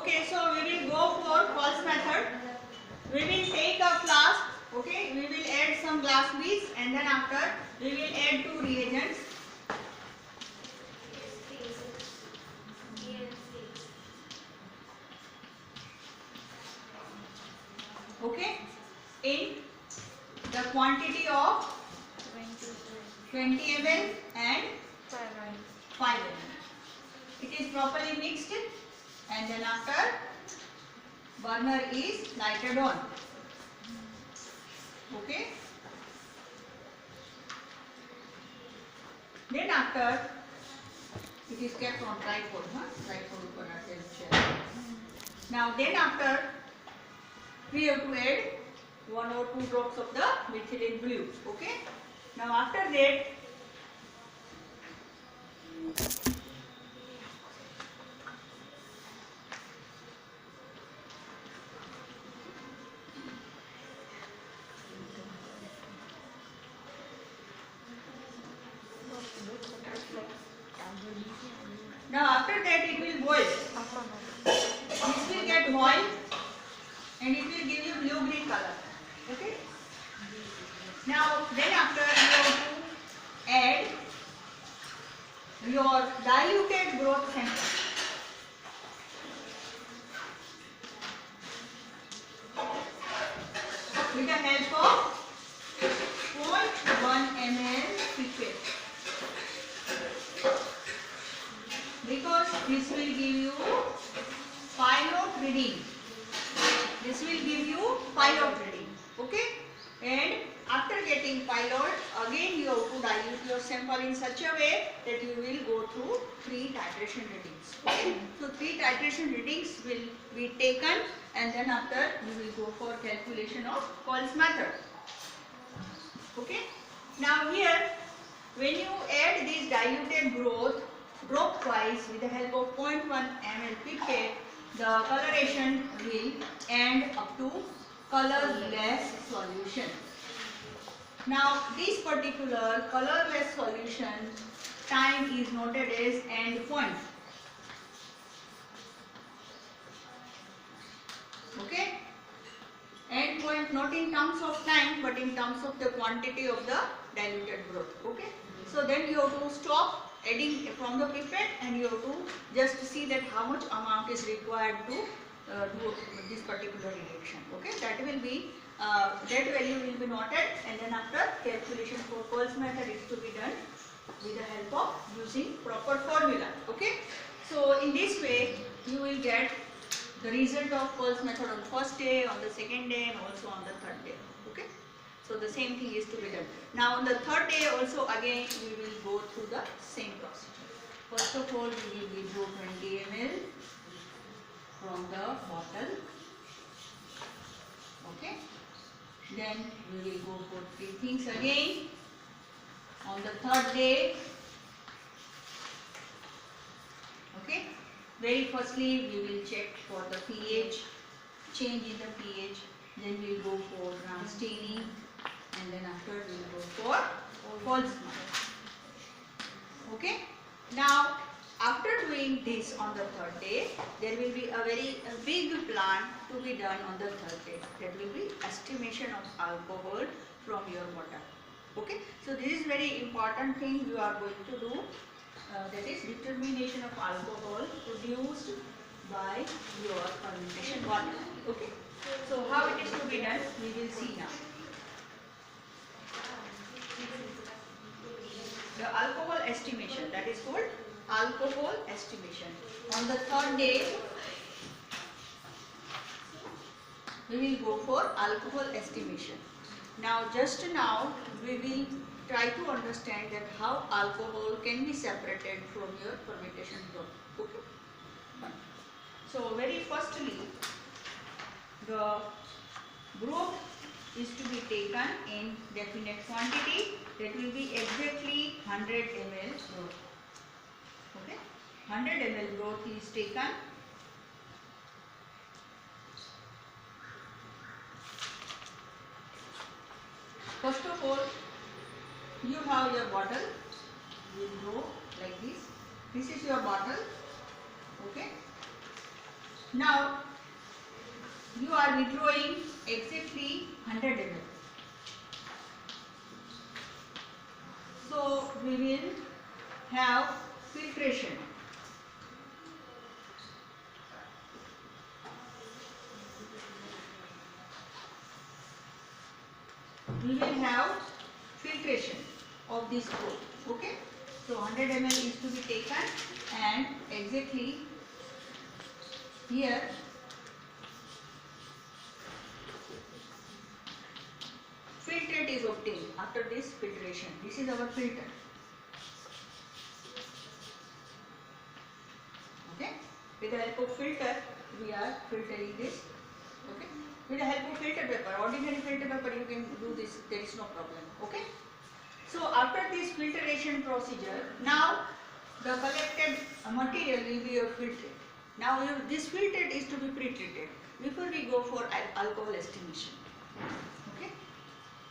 Okay, so we will go for false method. We will take a flask. Okay, we will add some glass beads, and then after we will add two reagents. Okay, in the quantity of 20 ml and 5 ml. It is properly mixed, and then after burner is lighted on. Okay. Then after it is kept on tripod, Now then after we have to add 1 or 2 drops of the methylene blue. Okay. Now after that it will boil. This will get boiled and it will give you blue green color. Okay. Now then after you have to add your diluted growth sample. With the help of 0.1 ml pipette. Because this will give you pilot reading. This will give you pilot reading. Okay? And after getting pilot, again you have to dilute your sample in such a way that you will go through 3 titration readings. Okay? So 3 titration readings will be taken, and then after you will go for calculation of Coles method. Okay? Now here, when you add this diluted growth dropwise with the help of 0.1 ml pipette, the coloration will end up to colorless solution. Now this particular colorless solution time is noted as end point. Okay? End point not in terms of time but in terms of the quantity of the diluted growth. Okay? So then you have to stop adding from the pipette and you have to just see that how much amount is required to do this particular reaction. Okay, that will be that value will be noted, and then after calculation for Coles method is to be done with the help of using proper formula. Okay, so in this way you will get the result of Coles method on first day, on the second day, and also on the third day. Okay. So the same thing is to be done. Now on the third day also again we will go through the same procedure. First of all we will withdraw 20 ml from the bottle. Okay. Then we will go for 3 things again. On the third day, okay, very firstly we will check for the pH, change in the pH. Then we will go for Gram staining. And then after we will go for Coles method. Okay. Now after doing this on the third day, there will be a very big plan to be done on the third day. That will be estimation of alcohol from your water. Okay. So this is very important thing you are going to do. That is determination of alcohol produced by your fermentation water. Okay. So how it is to be done, we will see now. The alcohol estimation, that is called alcohol estimation. On the third day, we will go for alcohol estimation. Now just now we will try to understand that how alcohol can be separated from your fermentation broth. Okay. So very firstly, the broth is to be taken in definite quantity. That will be exactly 100 ml broth. Okay, 100 ml broth is taken. First of all, you have your bottle. You will go like this. This is your bottle. Okay. Now you are withdrawing exactly 100 ml. So we will have filtration. We will have filtration of this broth. Okay. So 100 ml is to be taken, and exactly here filtrate is obtained after this filtration. This is our filter. Okay. With the help of filter, we are filtering this. Okay. With the help of filter paper, ordinary filter paper, you can do this. There is no problem. Okay. So after this filtration procedure, now the collected material will be your filtrate. Now this filtrate is to be pre-treated before we go for alcohol estimation. Okay.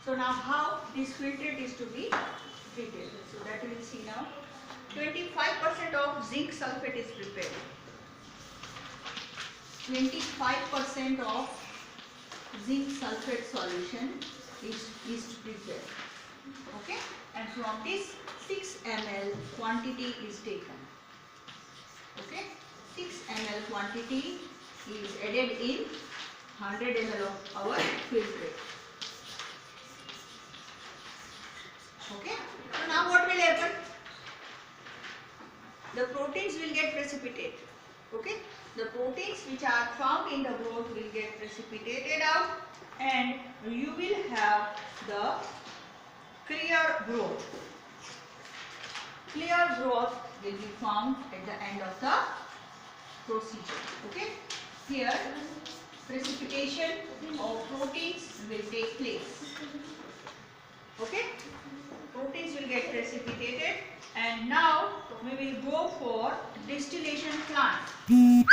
So now how this filtrate is to be treated. So that we will see now. 25% of zinc sulfate is prepared. 25% of zinc sulfate solution is prepared. Okay, and from this 6 ml quantity is taken. Okay, 6 ml quantity is added in 100 ml of our filtrate. Okay, so now what will happen? The proteins will get precipitated. Okay, the proteins which are found in the broth will get precipitated out, and you will have the clear broth. Clear broth will be found at the end of the procedure. Okay, here precipitation of proteins will take place. Okay, proteins will get precipitated, and now we will go for distillation plant. We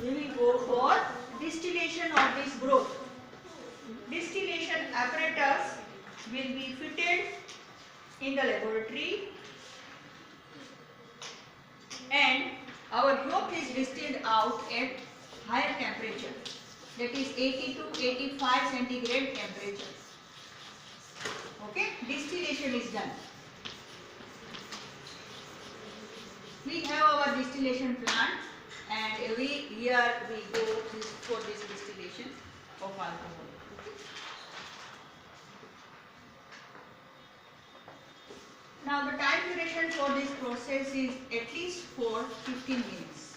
will go for distillation of this broth. Distillation apparatus will be fitted in the laboratory, and our broth is distilled out at higher temperature, that is 80 to 85 centigrade temperature. Okay, distillation is done. We have our distillation plant, and every year we go for this distillation of alcohol. Okay. Now the time duration for this process is at least for 15 minutes.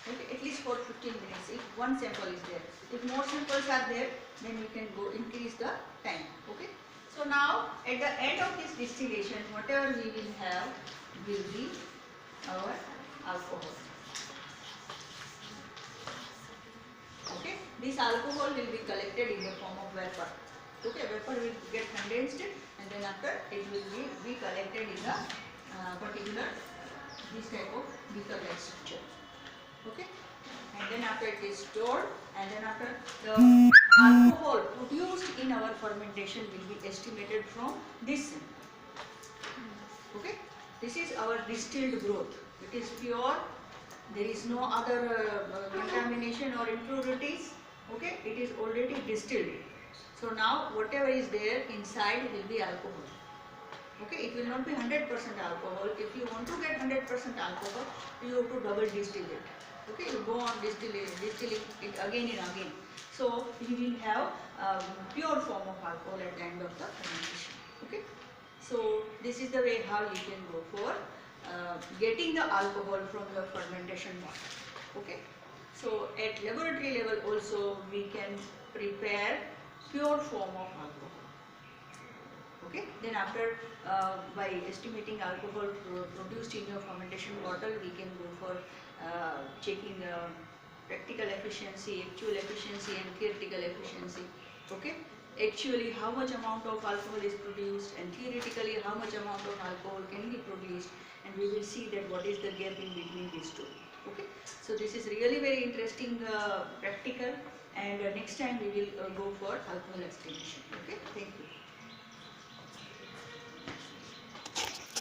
Okay, at least for 15 minutes if one sample is there. If more samples are there, then you can go increase the time. Okay. So now at the end of this distillation, whatever we will have will be our alcohol. Okay, this alcohol will be collected in the form of vapor. Okay, vapor will get condensed, and then after it will be collected in the particular this type of beaker-like structure. Okay, and then after it is stored, and then after the alcohol produced in our fermentation will be estimated from this. Okay, this is our distilled broth. It is pure. There is no other contamination or impurities. Okay, it is already distilled. So now whatever is there inside will be alcohol. Okay, it will not be 100% alcohol. If you want to get 100% alcohol, you have to double distill it. Okay, you go on distilling it again and again. So you will have pure form of alcohol at the end of the fermentation. Okay, so this is the way how you can go for getting the alcohol from the fermentation water. Okay, so at laboratory level also we can prepare pure form of alcohol. Okay, then after by estimating alcohol produced in your fermentation bottle, we can go for checking practical efficiency, actual efficiency, and theoretical efficiency. Okay, actually how much amount of alcohol is produced, and theoretically how much amount of alcohol can be produced, and we will see that what is the gap in between these two. Okay, so this is really very interesting practical, and next time we will go for alcohol estimation. Okay, thank you.